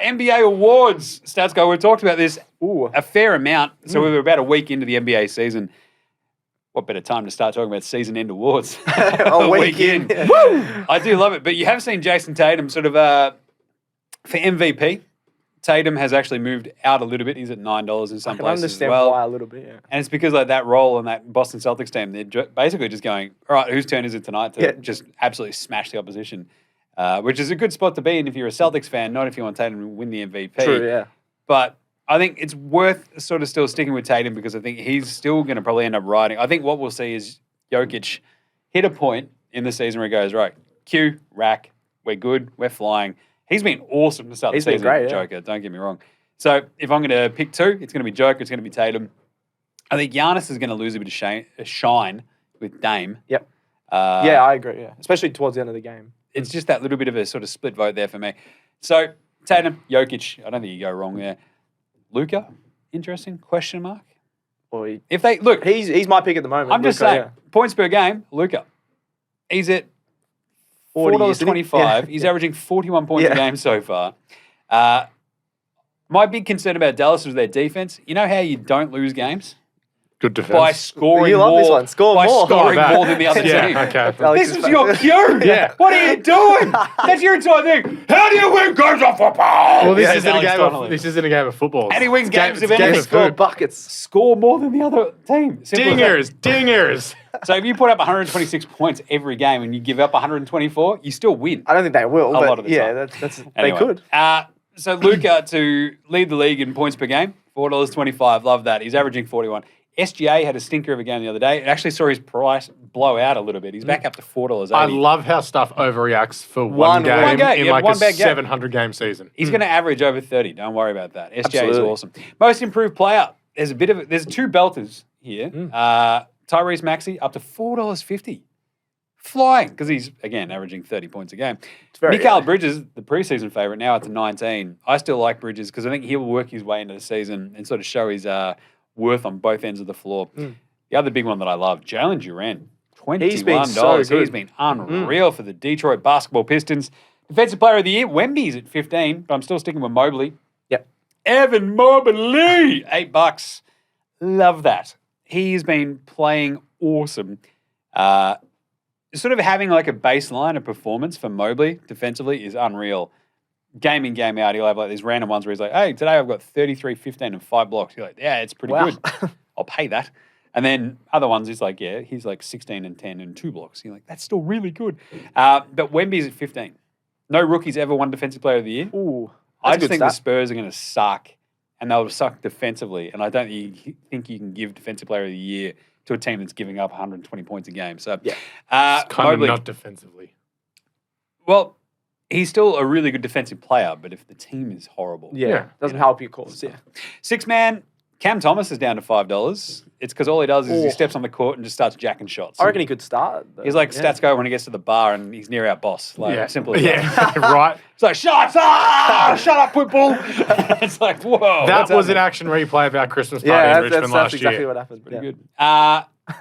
NBA awards. Stats Guy, we've talked about this a fair amount. So we were about a week into the NBA season. What better time to start talking about season-end awards? A week in. Woo! I do love it. But you have seen Jason Tatum sort of, for MVP, Tatum has actually moved out a little bit. He's at $9 in some places as well. Why a little bit, yeah. And it's because like that role on that Boston Celtics team, they're basically just going, all right, whose turn is it tonight to just absolutely smash the opposition, which is a good spot to be in if you're a Celtics fan, not if you want Tatum to win the MVP. True, yeah. But I think it's worth sort of still sticking with Tatum because I think he's still going to probably end up riding. I think what we'll see is Jokic hit a point in the season where he goes, right, Q, rack, we're good, we're flying. He's been awesome to start the season. He's been great, Joker, don't get me wrong. So if I'm going to pick two, it's going to be Joker, it's going to be Tatum. I think Giannis is going to lose a bit of shine with Dame. Yep. Yeah, I agree, yeah. Especially towards the end of the game. It's just that little bit of a sort of split vote there for me. So Tatum, Jokic, I don't think you go wrong there. Luka, interesting, question mark. Boy, if they look, he's my pick at the moment. I'm just saying, points per game, Luka. He's at $4.25. He's averaging 41 points a game so far. My big concern about Dallas was their defense. You know how you don't lose games? Good defense. By scoring you love more. This one. Score by more. scoring more than the other team. Okay. This is your cue. Yeah. What are you doing? That's your entire thing. How do you win games of football? Well, this isn't a game of football. And he wins games of anything. anything. Score buckets. Score more than the other team. Dingers. So if you put up 126 points every game and you give up 124, you still win. I don't think they will. A lot of the time. That's anyway, they could. So Luka to lead the league in points per game, $4.25. Love that. He's averaging 41. SGA had a stinker of a game the other day. It actually saw his price blow out a little bit. He's back up to $4.80. I love how stuff overreacts for one game in like a 700-game season. He's going to average over 30. Don't worry about that. SGA is awesome. Most improved player. There's two belters here. Tyrese Maxey up to $4.50. Flying, because he's, again, averaging 30 points a game. Mikal Bridges, the preseason favourite, now up to 19. I still like Bridges because I think he'll work his way into the season and sort of show his worth on both ends of the floor. The other big one that I love, Jalen Duren, $21. He's been so good. He's been unreal for the Detroit Basketball Pistons. Defensive Player of the Year, Wemby's at 15, but I'm still sticking with Mobley. Yep. Evan Mobley, $8. Love that. He's been playing awesome. Sort of having like a baseline of performance for Mobley defensively is unreal. Game in, game out, he'll have like these random ones where he's like, hey, today I've got 33, 15, and 5 blocks. You're like, yeah, it's pretty good. I'll pay that. And then other ones, he's like, yeah, he's like 16 and 10 and 2 blocks. You're like, that's still really good. But Wemby's at 15. No rookie's ever won Defensive Player of the Year. Ooh, I just think the Spurs are going to suck, and they'll suck defensively. And I don't think you can give Defensive Player of the Year to a team that's giving up 120 points a game. So, it's kind Mobley, of not defensively. Well, he's still a really good defensive player, but if the team is horrible. Doesn't help your cause. Yeah. Six man, Cam Thomas is down to $5. It's because all he does is he steps on the court and just starts jacking shots. I reckon he could start. He's like Stats Guy when he gets to the bar and he's near our boss. Like, simple as that. Right. It's like, shots! Shut up, football! It's like, whoa. That was an action replay of our Christmas party in Richmond last year. That's exactly what happened. Pretty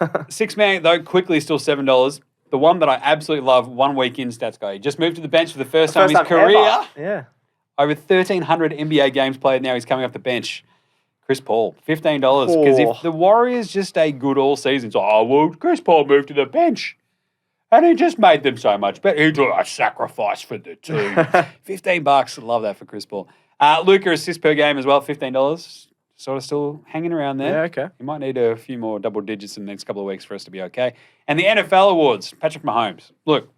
good. Six man, though, quickly still $7. The one that I absolutely love, 1 week in, Stats Guy. He just moved to the bench for the first time in his career. Ever. Yeah. Over 1,300 NBA games played now. He's coming off the bench. Chris Paul, $15. Because if the Warriors just stay good all season, it's like, Chris Paul moved to the bench. And he just made them so much better. He did a sacrifice for the team. $15. Love that for Chris Paul. Luka, assists per game as well, $15. Sort of still hanging around there. Yeah, okay. You might need a few more double digits in the next couple of weeks for us to be okay. And the NFL awards, Patrick Mahomes. Look,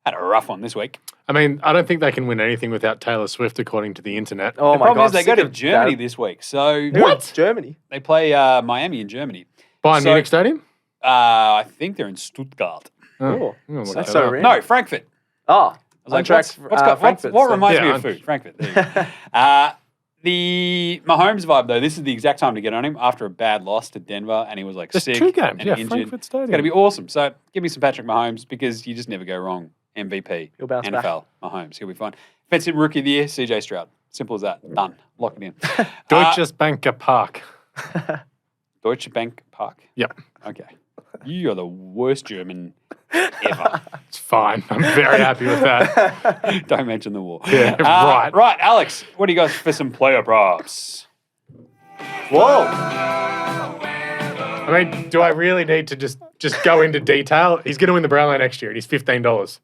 had a rough one this week. I mean, I don't think they can win anything without Taylor Swift, according to the internet. Oh, the my problem God. is they go to Germany this week. So What? Germany? They play Miami in Germany. Bayern Munich Stadium? I think they're in Stuttgart. Oh, that's so random. No, Frankfurt. Oh. I was like, Frankfurt. what reminds me of food? Frankfurt. There you go. The Mahomes vibe, though, this is the exact time to get on him after a bad loss to Denver, and he was like sick 2 games. and Yeah, injured. Frankfurt Stadium. It's going to be awesome. So give me some Patrick Mahomes because you just never go wrong. MVP, He'll bounce NFL, Mahomes. He'll be fine. Offensive Rookie of the Year, CJ Stroud. Simple as that. Done. Lock it in. Deutsches Banker Park. Deutsche Bank Park. Yep. Okay. You are the worst German ever. It's fine. I'm very happy with that. Don't mention the war. Yeah, right. Right, Alex, what do you got for some player props? Whoa. I mean, do I really need to just go into detail? He's going to win the Brownlow next year, and he's $15.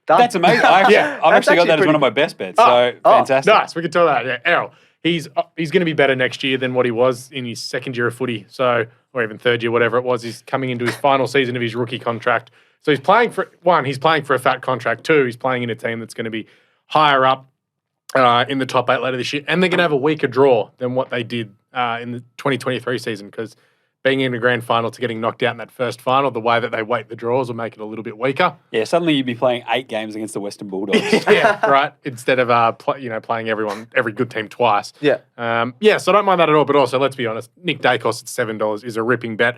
Done. That's amazing. I've actually got that as one of my best bets. Fantastic. Nice. We can tell that. Yeah, Errol. He's going to be better next year than what he was in his second year of footy. So, or even third year, whatever it was. He's coming into his final season of his rookie contract. So he's playing for he's playing for a fat contract. 2, he's playing in a team that's going to be higher up in the top 8 later this year. And they're going to have a weaker draw than what they did in the 2023 season, because being in a grand final to getting knocked out in that first final, the way that they weight the draws will make it a little bit weaker. Yeah, suddenly you'd be playing 8 games against the Western Bulldogs. Yeah, right. Instead of playing every good team twice. Yeah. So I don't mind that at all. But also, let's be honest, Nick Dacos at $7 is a ripping bet.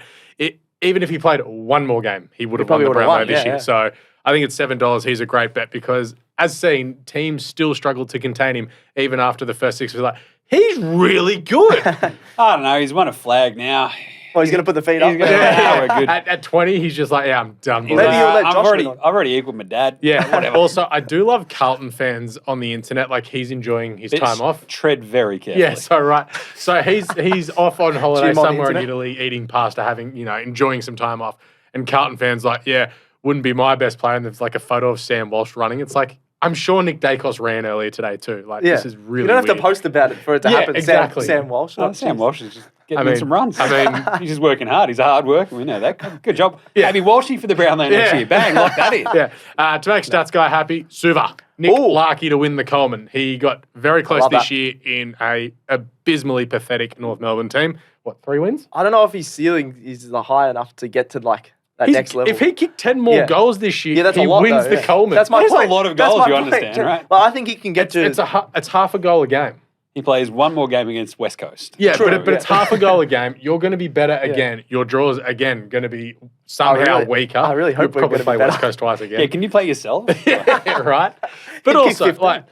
Even if he played one more game, he would have won the Brownlow this year. So I think at $7, he's a great bet, because, as seen, teams still struggle to contain him even after the first 6. It was like, he's really good. I don't know. He's won a flag now. Well, he's going to put the feet up. We're good. At 20, he's just like, I'm done. Maybe you'll let Josh I've already equaled my dad. Yeah, whatever. Also, I do love Carlton fans on the internet. Like, he's enjoying his time off. Tread very carefully. Yeah, so he's off on holiday Jim on the somewhere in internet. Italy, eating pasta, enjoying some time off. And Carlton fans like, wouldn't be my best player. And there's like a photo of Sam Walsh running. It's like, I'm sure Nick Dacos ran earlier today too. Like, this is really You don't have weird. to post about it for it to happen. Exactly. Sam Walsh. Sam Walsh is just getting in some runs. He's just working hard. He's a hard worker. We know that. Good job. Yeah. Maybe Walshy for the Brownlow next year. Bang, lock that in. Yeah. To make Stats Guy happy, Suva. Nick Larkey to win the Coleman. He got very close this year in a abysmally pathetic North Melbourne team. 3 wins? I don't know if his ceiling is high enough to get to that next level. If he kicked 10 more goals this year, that's he a lot, wins the Coleman. That's my That's point. a lot of That's goals, my you point. understand, right? Well, I think he can get to... It's half a goal a game. He plays one more game against West Coast. Yeah, but it's half a goal a game. You're going to be better again. Your draw's, again, going to be somehow weaker. I really hope You'll we're probably gonna play be better. West Coast twice again. Yeah, can you play yourself? Yeah, right? But He'll kick also,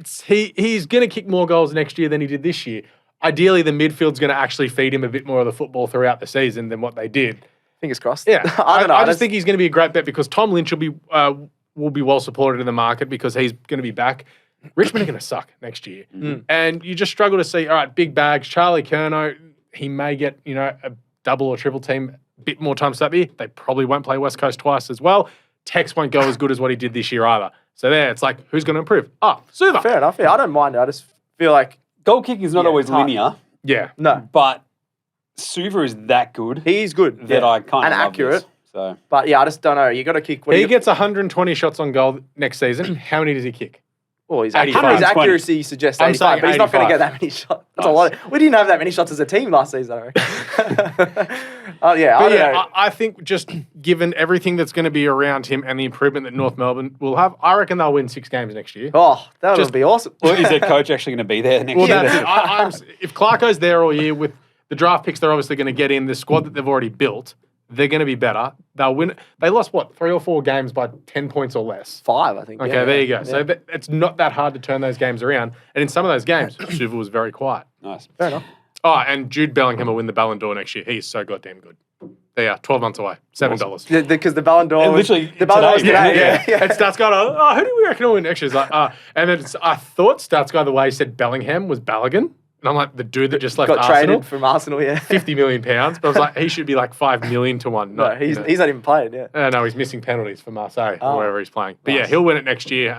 15. he's going to kick more goals next year than he did this year. Ideally, the midfield's going to actually feed him a bit more of the football throughout the season than what they did. Fingers crossed. Yeah, I don't know. I just think he's going to be a great bet, because Tom Lynch will be well supported in the market, because he's going to be back. Richmond are going to suck next year. And you just struggle to see, all right, big bags. Charlie Curnow, he may get, a double or triple team a bit more times that year. They probably won't play West Coast twice as well. Tex won't go as good as what he did this year either. So it's like, who's going to improve? Suva. Fair enough. Yeah, I don't mind it. I just feel like... Goal kicking is not always hard. linear, Yeah. No. but Suva is that good He's good. that I kind of And love accurate. this. So But yeah, I just don't know. You got to kick... He gets 120 shots on goal next season. How many does he kick? Well, his 85. accuracy suggests I'm 85, saying but he's not going to 85. get that many shots. That's a lot. We didn't have that many shots as a team last season, I reckon. I don't know. I think just given everything that's going to be around him and the improvement that North Melbourne will have, I reckon they'll win 6 games next year. Oh, that would be awesome. well, is their coach actually going to be there next Well, year? that's it. If Clarko's there all year with the draft picks, they're obviously going to get in the squad that they've already built. They're going to be better. They'll win. They lost 3 or 4 games by 10 points or less. 5, I think. Okay, yeah, there you go. Yeah. So it's not that hard to turn those games around. And in some of those games, Suva was very quiet. Nice. Fair enough. Oh, and Jude Bellingham will win the Ballon d'Or next year. He's so goddamn good. There you are, 12 months away, $7. Because the Ballon d'Or was... literally The Ballon d'Or was today, today. Yeah. And Stats Guy, who do we reckon will win next year? He's like, and then I thought Stats Guy, the way he said Bellingham was Balogun. And I'm like, the dude that just left Got Arsenal, traded from Arsenal, yeah. £50 million. But I was like, he should be like 5 million to 1. No, he's not even playing, yeah. No, he's missing penalties for Marseille or Oh. wherever he's playing. But yeah, Nice. he'll win it next year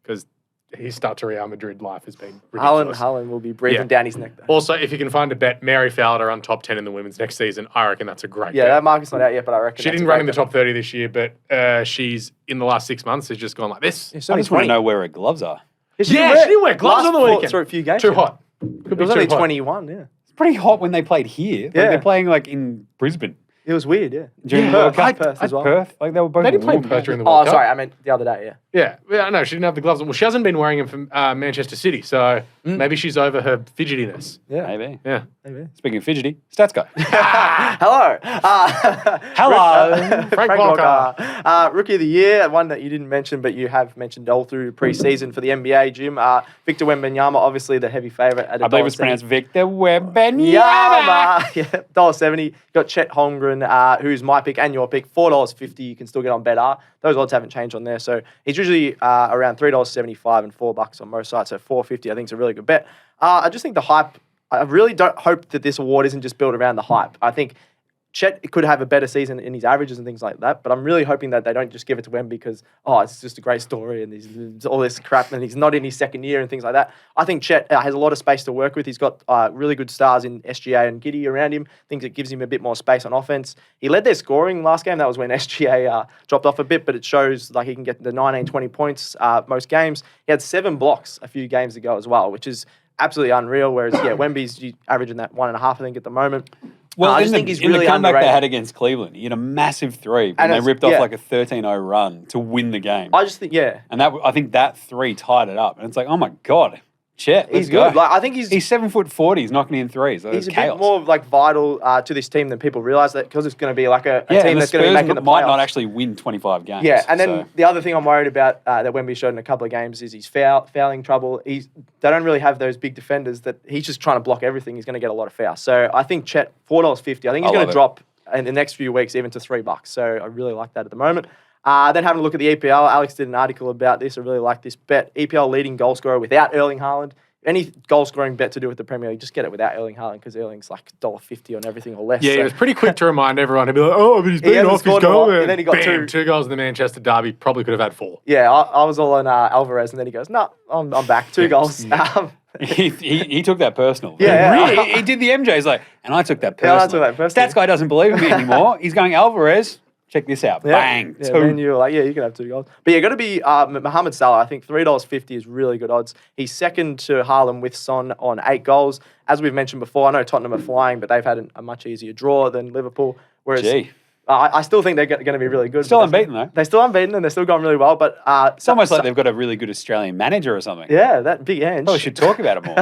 because his start to Real Madrid life has been ridiculous. Haaland will be breathing Yeah. down his neck, though. Also, if you can find a bet, Mary Fowler run top 10 in the women's next season, I reckon that's a great Yeah, bet. that market's not out yet, but I reckon She that's didn't a run great in the bet. top 30 this year, but she's in the last 6 months has just gone like this. Yeah, I just want to know where her gloves are. She didn't wear gloves on the weekend. For a few games. Too yeah. hot. It Could be was only too hot. 21, yeah. It's pretty hot when they played here. Like, Yeah. they're playing in Brisbane It was weird, yeah. during the Perth, World Cup. Perth as well. Perth. Like they were both. They didn't play warm. Perth during the Oh, World Cup. sorry, I meant the other day, yeah. Yeah, I know. She didn't have the gloves on. Well, she hasn't been wearing them for Manchester City, so Maybe she's over her fidgetiness. Yeah. Maybe. Yeah. Maybe. Speaking of fidgety, stats guy. Hello. Hello. Frank Walker. Rookie of the Year, one that you didn't mention, but you have mentioned all through pre-season for the NBA, Jim. Victor Wembanyama, obviously the heavy favourite at I believe it's $1.70. pronounced Victor Wembanyama. Yeah, $1.70. Got Chet Holmgren, who's my pick and your pick, $4.50. You can still get on better. Those odds haven't changed on there. So he's usually around $3.75 and $4 on most sites. So $4.50, I think, is a really good bet. I just think the hype. I really don't hope that this award isn't just built around the hype. I think Chet could have a better season in his averages and things like that, but I'm really hoping that they don't just give it to Wemby because, it's just a great story and there's all this crap and he's not in his second year and things like that. I think Chet has a lot of space to work with. He's got really good stars in SGA and Giddey around him. I think it gives him a bit more space on offense. He led their scoring last game. That was when SGA dropped off a bit, but it shows like he can get the 19, 20 points most games. He had 7 blocks a few games ago as well, which is absolutely unreal. Whereas, Wemby's averaging that 1.5, I think, at the moment. Well, I in just think he's in really the comeback underrated. they had against Cleveland, he had a massive 3 And and they it's- ripped off yeah. like a 13-0 run to win the game. I just think, And I think that 3 tied it up. And it's like, oh my God, Chet, let's he's go. good. Like, I think he's 7'40", he's knocking in threes. Like, he's it's a chaos. bit more like vital to this team than people realize that because it's going to be like a and team the that's going to be Spurs making the might playoffs. not actually win 25 games. Yeah, and then so. the other thing I'm worried about that Wemby showed in a couple of games is his fouling trouble. They don't really have those big defenders that he's just trying to block everything. He's going to get a lot of fouls. So I think Chet, $4.50. I think he's going to drop in the next few weeks even to $3. So I really like that at the moment. Then having a look at the EPL, Alex did an article about this. I really like this bet. EPL leading goal scorer without Erling Haaland. Any goal scoring bet to do with the Premier League, just get it without Erling Haaland because Erling's like $1.50 on everything or less. Yeah, so. he was pretty quick to remind everyone to be like, oh, but he's been hasn't off his scored in a goal. while, and then he got Bam, 2. 2 goals in the Manchester derby. Probably could have had 4. Yeah, I was all on Alvarez, and then he goes, "No, I'm back. 2 goals." He took that personal. Yeah. Really, he did the MJ. He's like, and I took that Yeah, personal. I took that personally. Stats guy doesn't believe in me anymore. He's going, Alvarez, check this out. Yeah. Bang. Yeah, 2. then you're like, you can have 2 goals. But got to be Mohamed Salah. I think $3.50 is really good odds. He's second to Haaland with Son on 8 goals. As we've mentioned before, I know Tottenham are flying, but they've had a much easier draw than Liverpool. Whereas Gee. I still think they're going to be really good. Still but unbeaten, though. They're still unbeaten and they're still going really well. But It's almost like they've got a really good Australian manager or something. yeah, that big Ange. Probably should talk about it more.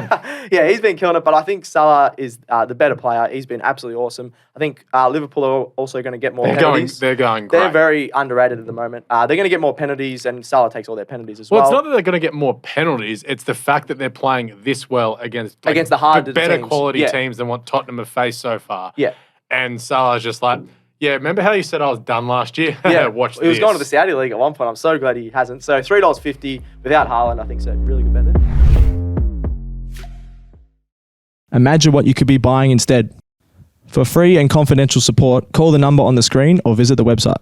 Yeah, he's been killing it, but I think Salah is the better player. He's been absolutely awesome. I think Liverpool are also going to get more penalties. They're going great. They're very underrated at the moment. They're going to get more penalties, and Salah takes all their penalties as well. Well, it's not that they're going to get more penalties. It's the fact that they're playing this well against Against the harder better teams. quality Yeah. teams than what Tottenham have faced so far. Yeah. And Salah's just like, yeah, remember how you said I was done last year? Yeah, Watch this. He was going to the Saudi League at one point. I'm so glad he hasn't. So $3.50 without Haaland, I think so. Really good bet there. Imagine what you could be buying instead. For free and confidential support, call the number on the screen or visit the website.